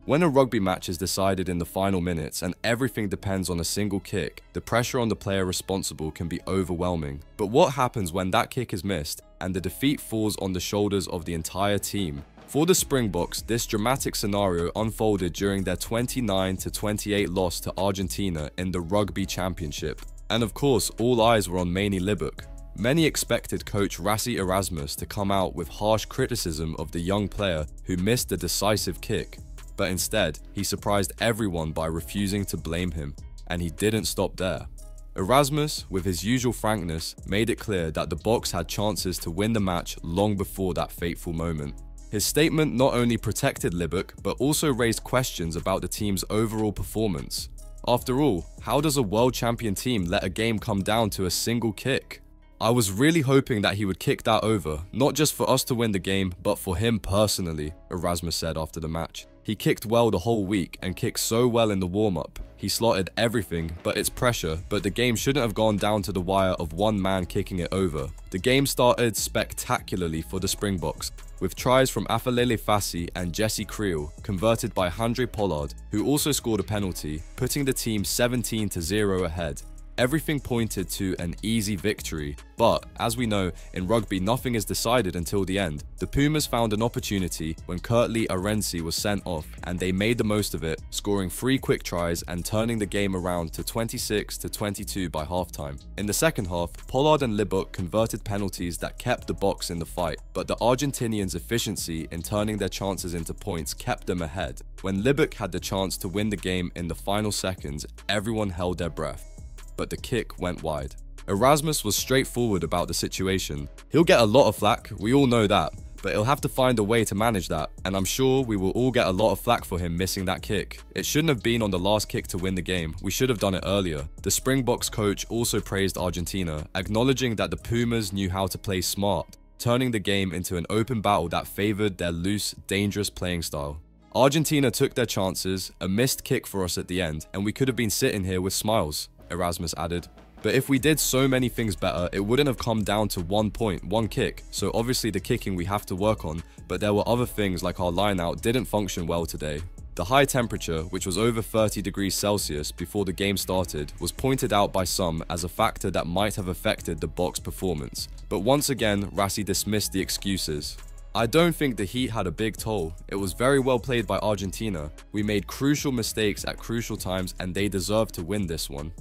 When a rugby match is decided in the final minutes and everything depends on a single kick, the pressure on the player responsible can be overwhelming. But what happens when that kick is missed and the defeat falls on the shoulders of the entire team? For the Springboks, this dramatic scenario unfolded during their 29-28 loss to Argentina in the Rugby Championship. And of course, all eyes were on Manie Libbok. Many expected coach Rassie Erasmus to come out with harsh criticism of the young player who missed the decisive kick. But instead, he surprised everyone by refusing to blame him, and he didn't stop there. Erasmus, with his usual frankness, made it clear that the Boks had chances to win the match long before that fateful moment. His statement not only protected Libbok, but also raised questions about the team's overall performance. After all, how does a world champion team let a game come down to a single kick? I was really hoping that he would kick that over, not just for us to win the game, but for him personally, Erasmus said after the match. He kicked well the whole week and kicked so well in the warm-up. He slotted everything, but it's pressure, but the game shouldn't have gone down to the wire of one man kicking it over. The game started spectacularly for the Springboks, with tries from Afalele Fassi and Jesse Creel, converted by Handré Pollard, who also scored a penalty, putting the team 17-0 ahead. Everything pointed to an easy victory, but as we know, in rugby nothing is decided until the end. The Pumas found an opportunity when Kurtley Arendse was sent off, and they made the most of it, scoring 3 quick tries and turning the game around to 26-22 by halftime. In the second half, Pollard and Libbok converted penalties that kept the Boks in the fight, but the Argentinians' efficiency in turning their chances into points kept them ahead. When Libbok had the chance to win the game in the final seconds, everyone held their breath. But the kick went wide. Erasmus was straightforward about the situation. He'll get a lot of flack, we all know that, but he'll have to find a way to manage that, and I'm sure we will all get a lot of flack for him missing that kick. It shouldn't have been on the last kick to win the game, we should have done it earlier. The Springboks coach also praised Argentina, acknowledging that the Pumas knew how to play smart, turning the game into an open battle that favoured their loose, dangerous playing style. Argentina took their chances, a missed kick for us at the end, and we could have been sitting here with smiles, Erasmus added. But if we did so many things better, it wouldn't have come down to 1 point, 1 kick. So obviously the kicking we have to work on, but there were other things like our line-out didn't function well today. The high temperature, which was over 30 degrees Celsius before the game started, was pointed out by some as a factor that might have affected the Boks' performance. But once again, Rassie dismissed the excuses. I don't think the heat had a big toll. It was very well played by Argentina. We made crucial mistakes at crucial times and they deserved to win this one.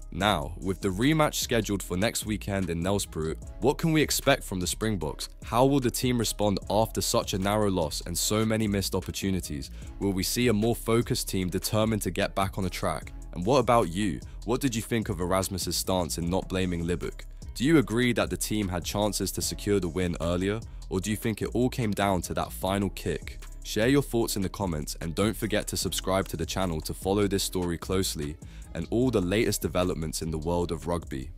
Now, with the rematch scheduled for next weekend in Nelspruit, what can we expect from the Springboks? How will the team respond after such a narrow loss and so many missed opportunities? Will we see a more focused team determined to get back on the track? And what about you? What did you think of Erasmus's stance in not blaming Libbok? Do you agree that the team had chances to secure the win earlier? Or do you think it all came down to that final kick? Share your thoughts in the comments and don't forget to subscribe to the channel to follow this story closely and all the latest developments in the world of rugby.